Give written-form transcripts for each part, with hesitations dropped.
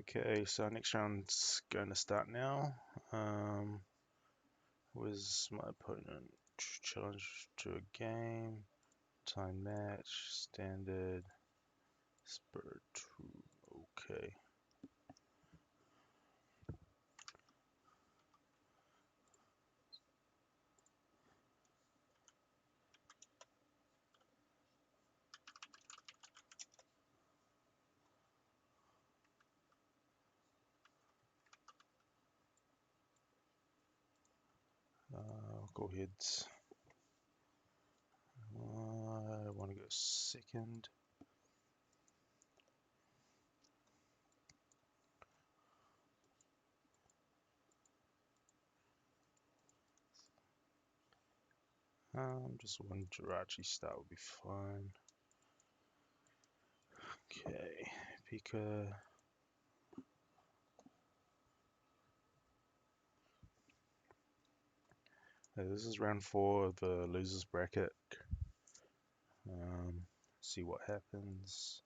Okay, so next round's going to start now. Where's my opponent? Challenge to a game, time match, standard, Spiritomb. Okay. I'll go heads. I want to go second. Just one Jirachi start would be fine. Okay, Pika. This is round 4 of the losers bracket. See what happens.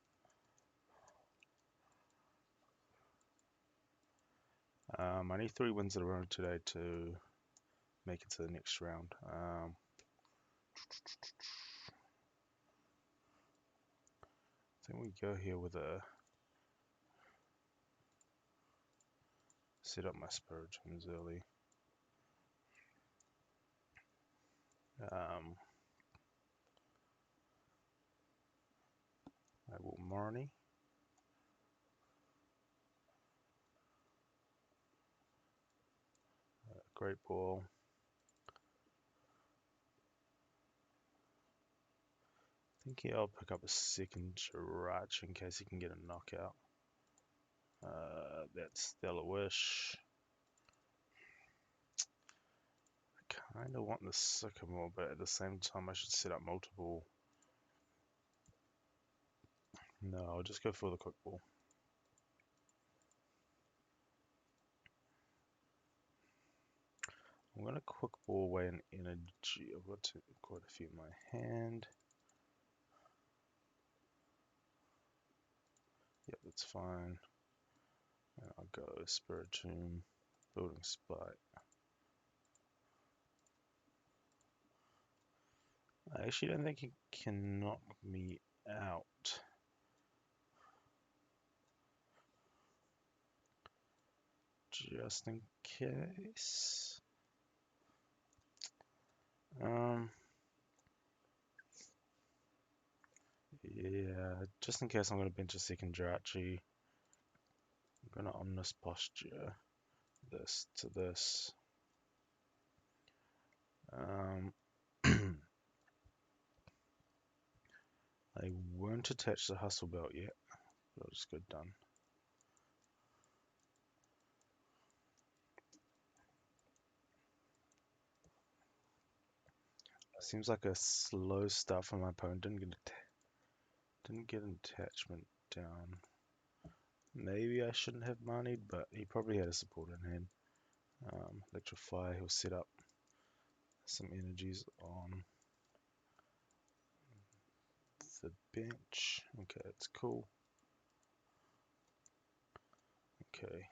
I need 3 wins in a row today to make it to the next round. I think we go here with a set up my Spiritombs early. I will Marnie. Great ball. I think I'll pick up a second Jirachi in case he can get a knockout. That's Stellar Wish. I kind of want the Sycamore, but at the same time I should set up multiple. No, I'll just go for the quick ball. I'm going to quick ball away an energy. I've got quite a few in my hand. Yep, that's fine. And I'll go Spiritomb, Building Spike. I actually don't think he can knock me out. Just in case. Yeah, just in case I'm going to bench a second Jirachi. I'm going to Omnis Posture this to this. I won't attach the Hustle Belt yet, but I'll just go done. Seems like a slow start for my opponent. Didn't get an attachment down. Maybe I shouldn't have moneyed, but he probably had a support in hand. Electrify, he'll set up some energies on the bench. Okay, that's cool. Okay.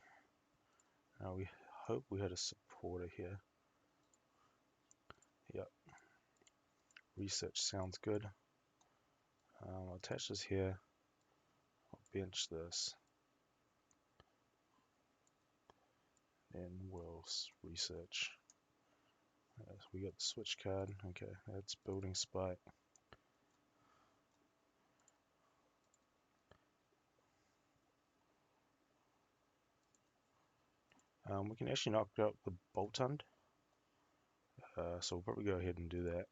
Now we hope we had a supporter here. Yep. Research sounds good. I'll attach this here. I'll bench this. Then we'll research. We got the switch card. Okay, that's Building Spike. We can actually knock out the Boltund. So we'll probably go ahead and do that.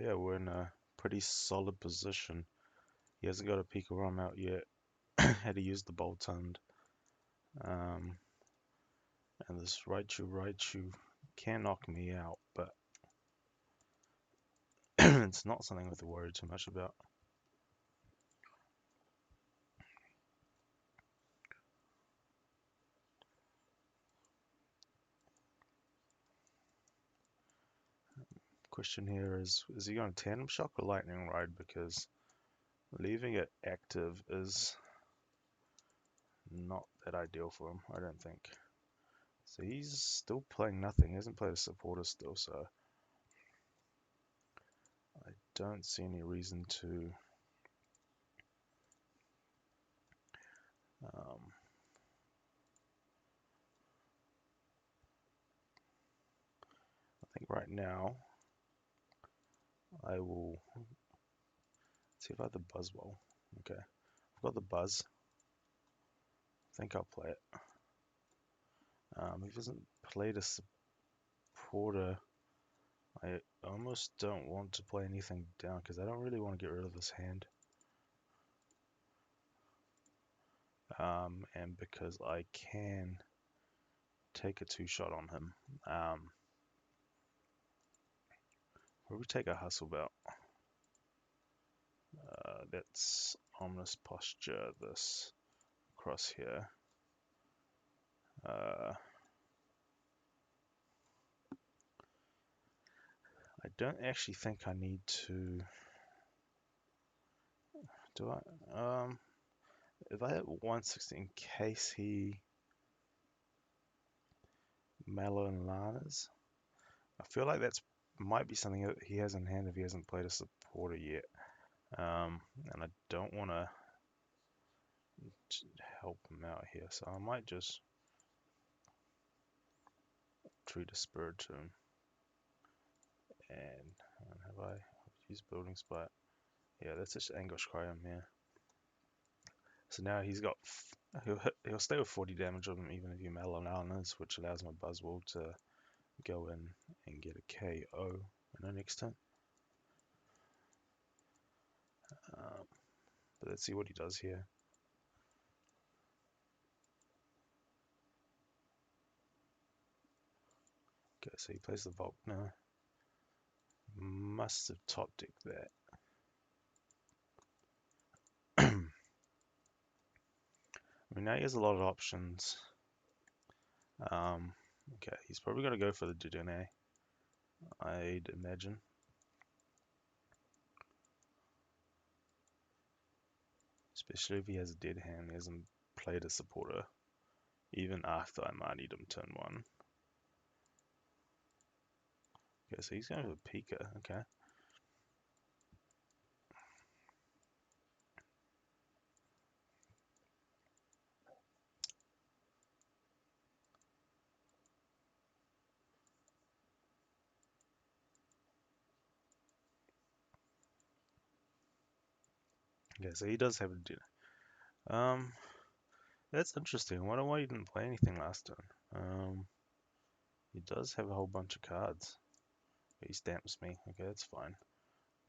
Yeah, we're in a pretty solid position. He hasn't got a PikaZek out yet. Had to use the Boltund. And this Raichu can knock me out, but it's not something I have to worry too much about. question here is he going to Tandem Shock or Lightning Ride? Because leaving it active is not that ideal for him, I don't think. So he's still playing nothing. He hasn't played a supporter still, so I don't see any reason to I think right now I will see if I have the Buzzwole. Okay, I've got the Buzz. I think I'll play it. If he hasn't played a supporter, I almost don't want to play anything down because I don't really want to get rid of this hand. And because I can take a two-shot on him. Probably take a Hustle Belt. That's Ominous Posture, this cross here. I don't actually think I need to. Do I? If I hit 160 in case he Mallow and Lanas, I feel like that's might be something that he has in hand if he hasn't played a supporter yet. And I don't want to help him out here, so I might just treat a Spiritomb. And have I used Building Spot? Yeah, that's just Anguish Cry him here. So now he's got he'll stay with 40 damage on him even if you Mallow Lanas, which allows my Buzzwole to go in and get a KO in the next turn. But let's see what he does here. Okay, so he plays the Volkner. Must have top decked that. I mean, now he has a lot of options. Okay, he's probably going to go for the Dudene, I'd imagine. Especially if he has a dead hand, he hasn't played a supporter, even after I manied him turn 1. Okay, so he's going for Pika, okay. Okay, so he does have a dead. That's interesting. I wonder why he didn't play anything last turn. He does have a whole bunch of cards. He stamps me. Okay, that's fine.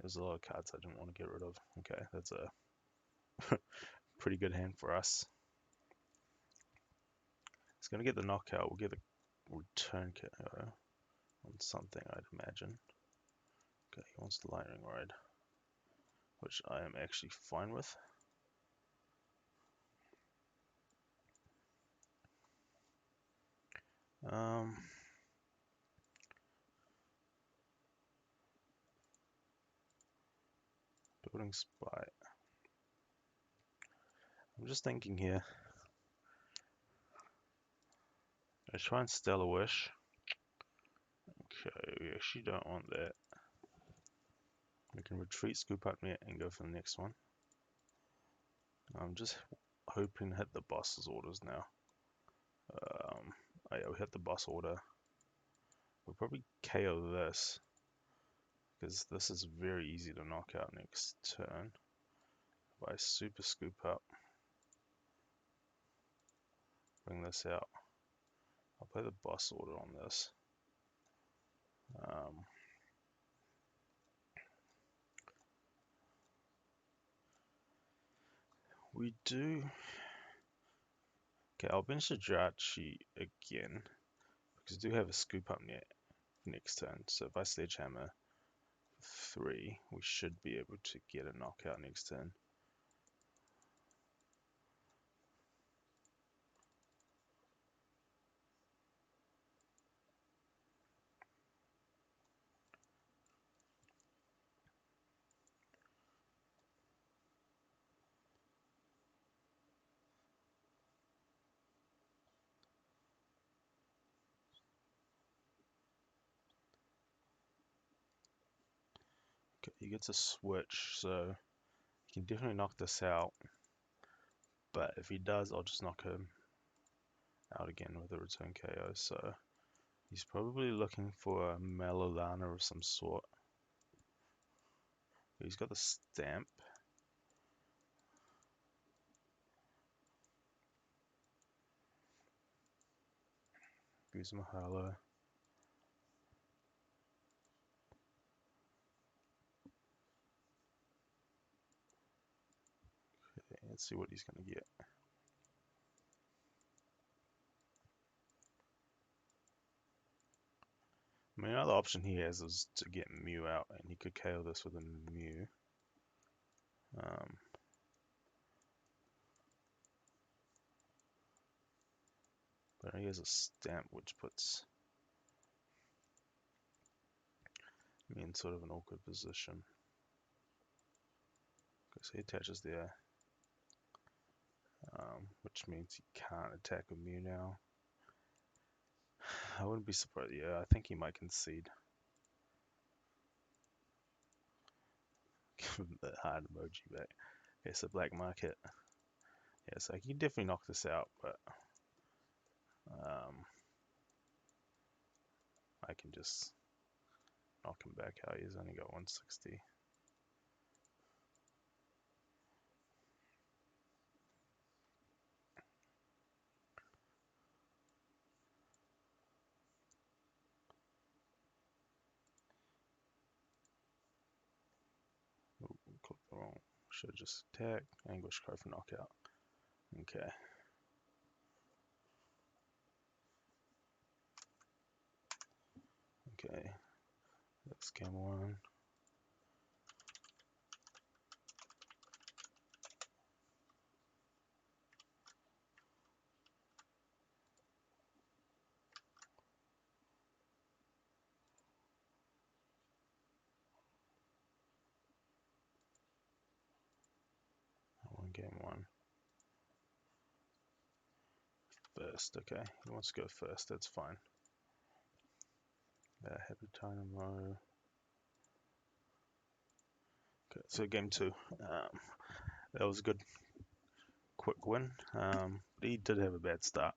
There's a lot of cards I didn't want to get rid of. Okay, that's a pretty good hand for us. He's going to get the knockout. We'll get a return KO on something, I'd imagine. Okay, he wants the Lightning Ride, which I am actually fine with. Building Spy. I'm just thinking here. I try and Stellar Wish. Okay, we actually don't want that. We can retreat, scoop up me and go for the next one. I'm just hoping to hit the boss's orders now. Oh yeah, we hit the boss order. We'll probably KO this, because this is very easy to knock out next turn. If I super scoop up, bring this out, I'll play the boss order on this. We do. Okay, I'll bench the Jirachi again, because I do have a scoop up next turn. So if I Sledgehammer 3, we should be able to get a knockout next turn. Okay, he gets a switch, so he can definitely knock this out. But if he does, I'll just knock him out again with a return KO. So he's probably looking for a Malolana of some sort. He's got the stamp. Guzma Hala. Okay, let's see what he's going to get. I mean, another option he has is to get Mew out, and he could KO this with a Mew. But he has a stamp which puts me in sort of an awkward position. Okay, so he attaches there, which means he can't attack with Mew now. I wouldn't be surprised. Yeah, I think he might concede. Give him the hard emoji back. Okay, so black market. Yeah, so he can definitely knock this out, but I can just knock him back out. He's only got 160. Ooh, clicked the wrong. Should just attack. Anguish card for knockout. Okay. Okay. That's game one. I won game one. First, okay. He wants to go first. That's fine. Happy Dynamo. Okay, so game two. That was a good, quick win. He did have a bad start.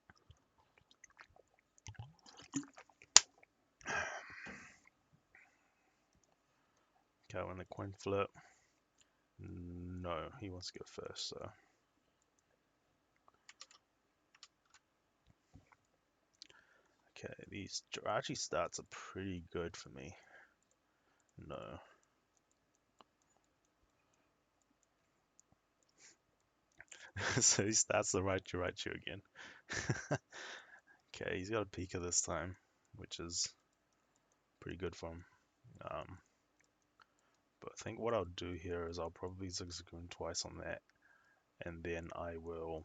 Okay, when the coin flip. No, he wants to go first, so. Okay, these Jirachi starts are pretty good for me. No. So he starts the right Jirachi again. Okay, he's got a Pika this time, which is pretty good for him. But I think what I'll do here is I'll probably Zigzagoon twice on that, and then I will.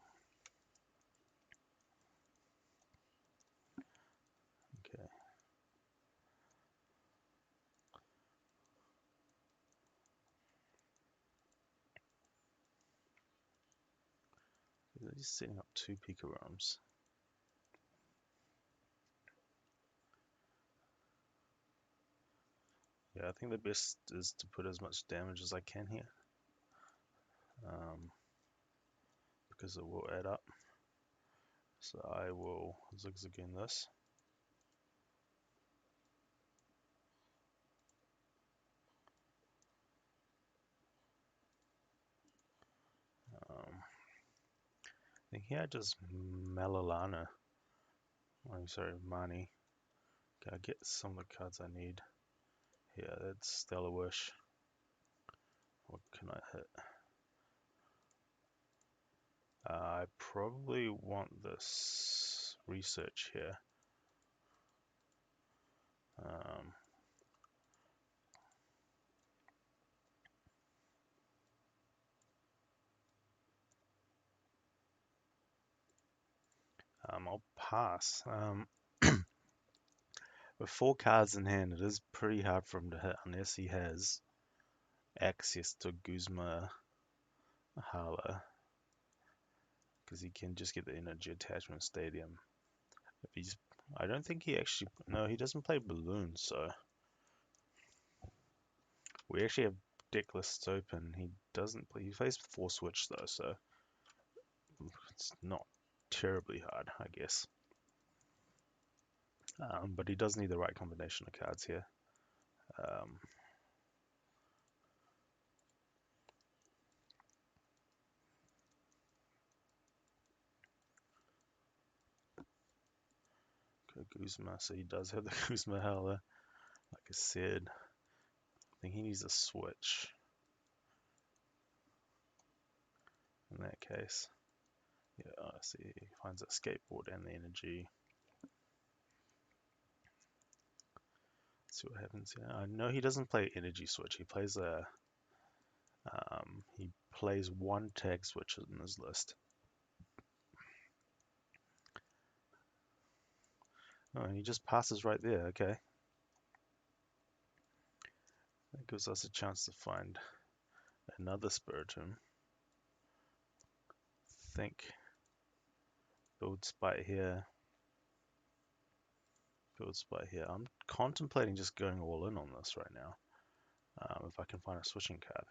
Okay. He's setting up two Pika Roms. Yeah, I think the best is to put as much damage as I can here. Because it will add up. So I will Zigzagoon this. I think here I just Malalana. I'm sorry, Mani. Okay, I get some of the cards I need. Yeah, that's Stellar Wish. What can I hit? I probably want this research here. I'll pass. With four cards in hand, it is pretty hard for him to hit unless he has access to Guzma Hala, because he can just get the energy attachment stadium. If he's, I don't think he actually. No, he doesn't play balloon, so We actually have deck lists open. He doesn't play. He plays 4 switch though, so it's not terribly hard, I guess. But he does need the right combination of cards here. Um, Guzma, so he does have the Guzma Howler. Like I said, I think he needs a switch in that case. Yeah, I see. He finds a skateboard and the energy. Let's see what happens here. I know he doesn't play energy switch. He plays one tag switch in his list. Oh, and he just passes right there. Okay, that gives us a chance to find another Spiritomb. Think build spite here. Build spite here. I'm contemplating just going all in on this right now. If I can find a switching card.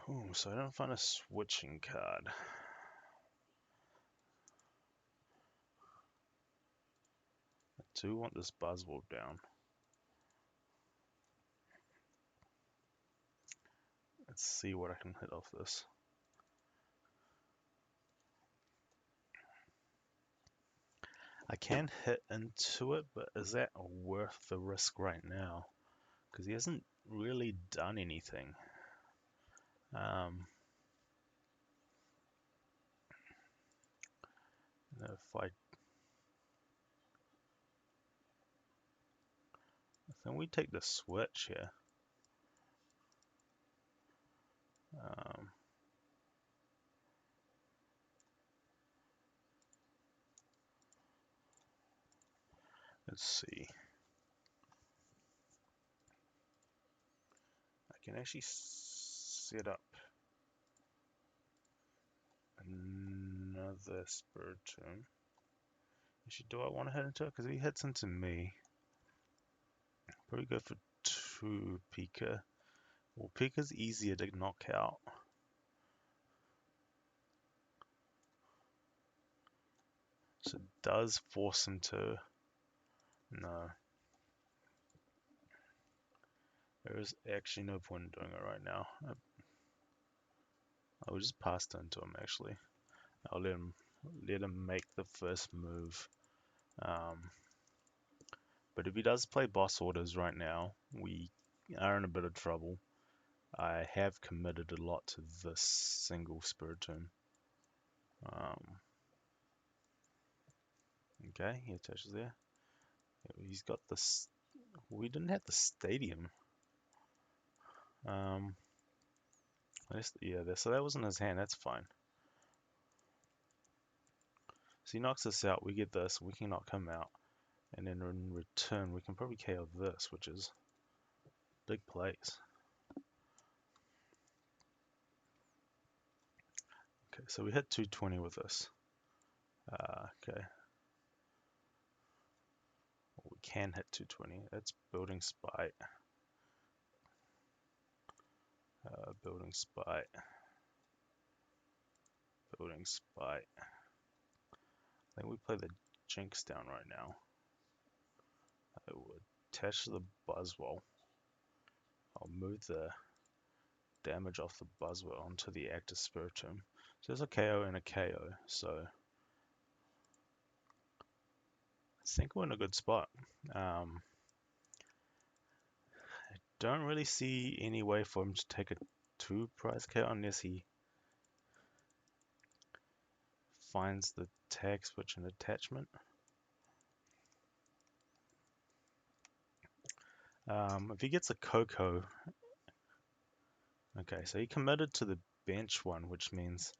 Ooh, so I don't find a switching card. I do want this Buzzwole down. Let's see what I can hit off this. I can hit into it, but is that worth the risk right now? Because he hasn't really done anything. If I think we take the switch here. Let's see. I can actually set up another Spiritomb. Actually, do I want to hit into it? Because if he hits into me, probably go for 2 Pika. Well, Pika's easier to knock out. So it does force him to... No. There is actually no point in doing it right now. I will just pass turn to him actually. I'll let him make the first move. But if he does play boss orders right now, we are in a bit of trouble. I have committed a lot to this single Spiritomb. Okay, he attaches there. He's got this. We didn't have the stadium. Yeah, so that wasn't his hand. That's fine. So he knocks us out. We get this. We can knock him out, and then in return, we can probably KO this, which is big plays. Okay, so we hit 220 with this. Okay. We can hit 220. That's building spite. Building spite. Building spite. I think we play the Jinx down right now. I would attach the Buzzwole. I'll move the damage off the Buzzwole onto the active Spiritomb. So there's a KO and a KO. So I think we're in a good spot. I don't really see any way for him to take a 2 prize KO unless he finds the tag switch and attachment. If he gets a Coco, okay, so he committed to the bench one, which means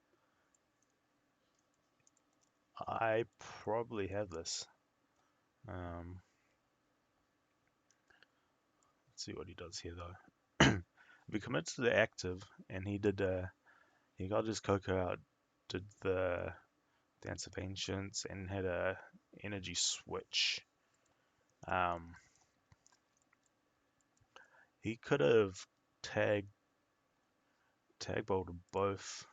I probably have this. Let's see what he does here though. If he commits to the active and he got his Coco out, did the Dance of Ancients and had a energy switch. He could have tag bolted both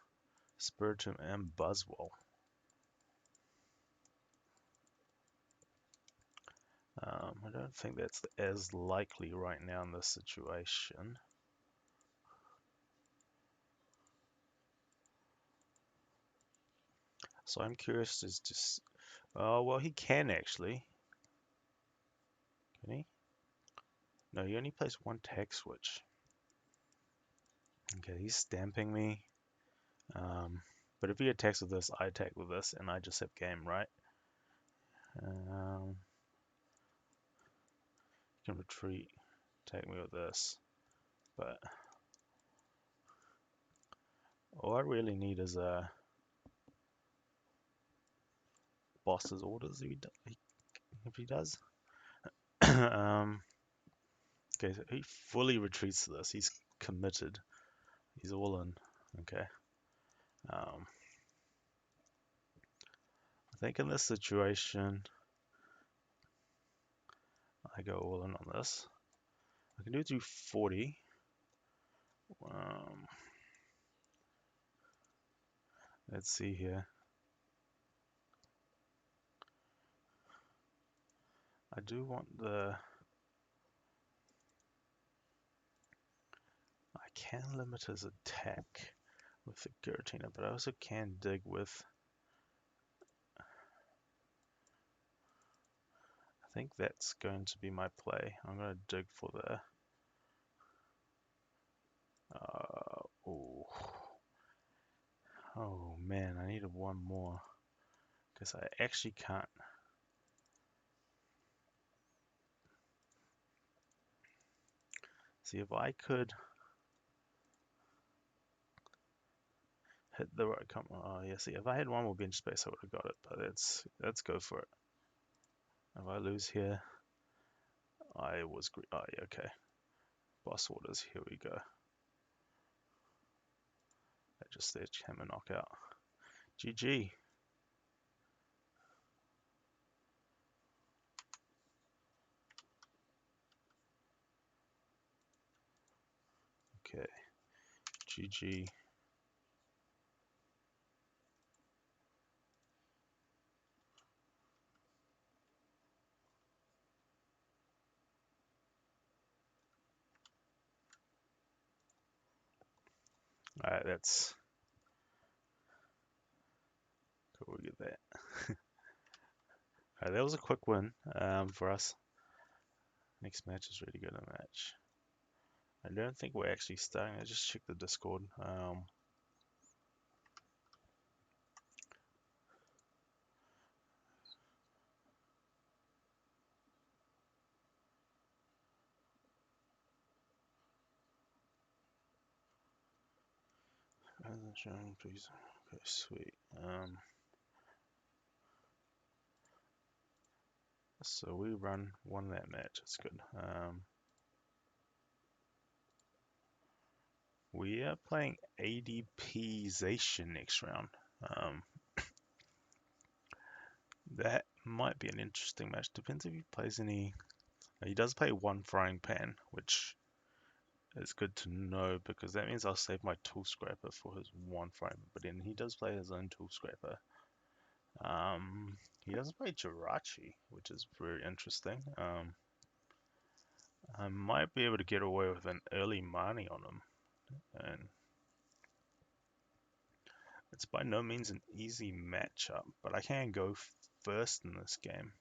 Spiritomb and Buzzwole. I don't think that's as likely right now in this situation. So I'm curious as to... Oh, well, he can actually. Can he? No, he only plays one tag switch. Okay, he's stamping me. But if he attacks with this, I attack with this, and I just have game, right? He can retreat, attack me with this. But all I really need is a boss's orders if he does. Okay, so he fully retreats to this. He's committed. He's all in. Okay. I think in this situation, I go all in on this. I can do 240. Let's see here. I do want the... I can limit his attack with the Giratina, but I also can dig with... I think that's going to be my play. I'm going to dig for the... Oh man, I needed one more. Because I actually can't... See, if I could... hit the right combo. Oh yeah, see, if I had one more bench space, I would have got it. But let's go for it. If I lose here, I was... Oh yeah, okay. Boss orders, here we go. I just there, hammer knockout. GG. Okay, GG. Alright, that's cool. We get that. Alright, that was a quick win for us. Next match is really good. A match. I don't think we're actually starting. I just checked the Discord. Please. Okay, sweet. So we won that match. It's good. We are playing ADPization next round. That might be an interesting match. Depends if he plays any. He does play one frying pan, which is good to know because that means I'll save my tool scraper for his one frying. But then he does play his own tool scraper. He doesn't play Jirachi, which is very interesting. I might be able to get away with an early Mani on him, and it's by no means an easy matchup, but I can go first in this game.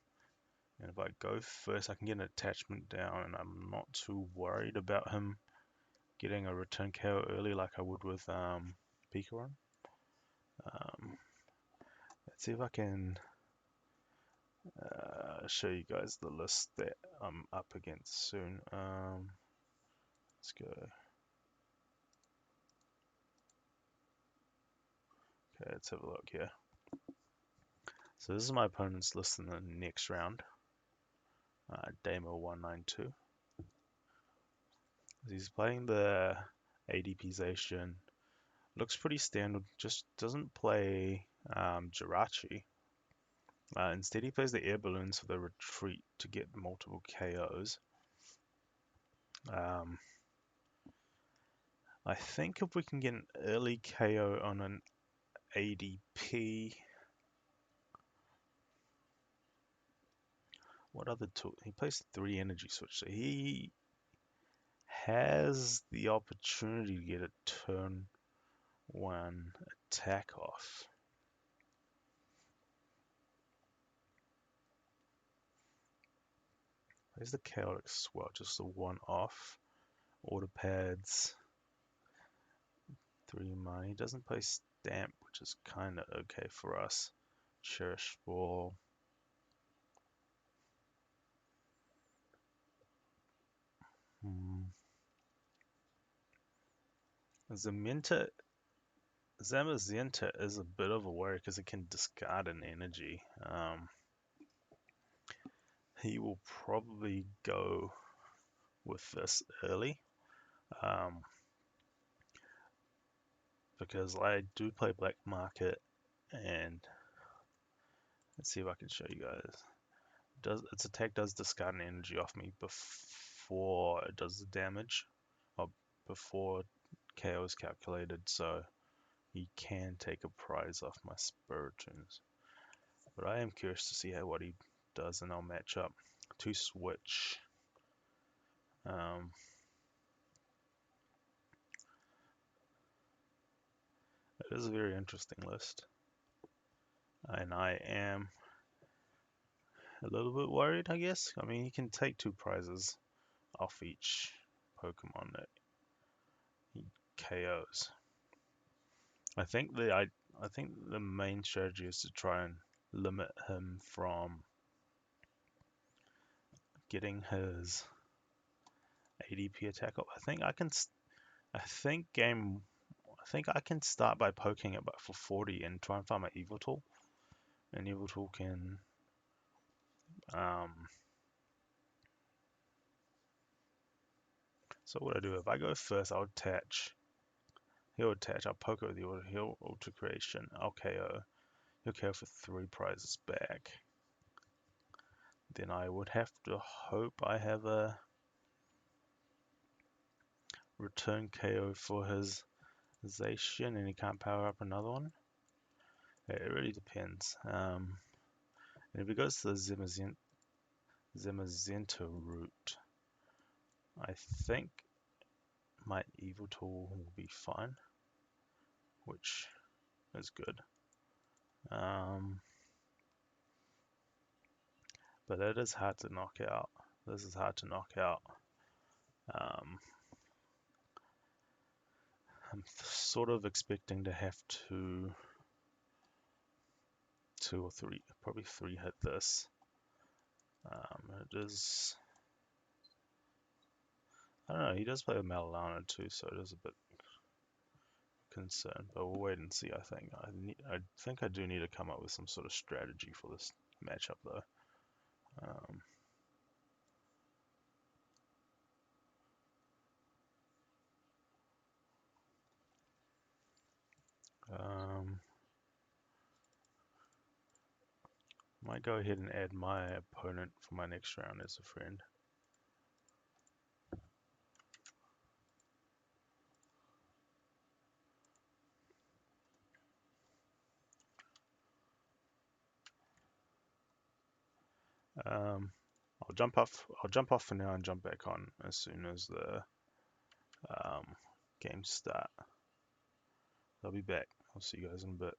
And if I go first, I can get an attachment down, and I'm not too worried about him getting a return KO early like I would with PikaZek. Let's see if I can show you guys the list that I'm up against soon. Let's go. Okay, let's have a look here. So this is my opponent's list in the next round. Damo192. He's playing the ADPization. Looks pretty standard, just doesn't play Jirachi. Instead, he plays the air balloons for the retreat to get multiple KOs. I think if we can get an early KO on an ADP, what other tool? He plays 3 energy switch, so he has the opportunity to get a turn 1 attack off. Plays the chaotic swell, just the 1 off. Order pads, 3 money. He doesn't play stamp, which is kind of okay for us. Cherish ball. Zamazenta is a bit of a worry because it can discard an energy. He will probably go with this early because I do play black market, and let's see if I can show you guys. Its attack does discard an energy off me before it does the damage, or before KO is calculated, so he can take a prize off my Spiritombs. But I am curious to see what he does, and I'll match up. 2 switch. It is a very interesting list, and I am a little bit worried, I guess. I mean, he can take 2 prizes off each Pokemon that he KOs. I think the main strategy is to try and limit him from getting his ADP attack up. I think I can start by poking it for 40 and try and find my Yveltal. And Yveltal can so what I do, if I go first, I'll attach. He'll attach, I'll poke it with the order, he'll Ultra Creation, I'll KO. He'll KO for 3 prizes back. Then I would have to hope I have a return KO for his Zacian and he can't power up another one. It really depends. And if he goes to the Zamazenta route, I think my Yveltal will be fine, which is good. But it is hard to knock out. This is hard to knock out. I'm sort of expecting to have to 2 or 3, probably 3 hit this. It is, I don't know, he does play with Malalana too, so it is a bit concerned, but we'll wait and see. I think I do need to come up with some sort of strategy for this matchup though. Might go ahead and add my opponent for my next round as a friend. I'll jump off for now and jump back on as soon as the games start. I'll be back. I'll see you guys in a bit.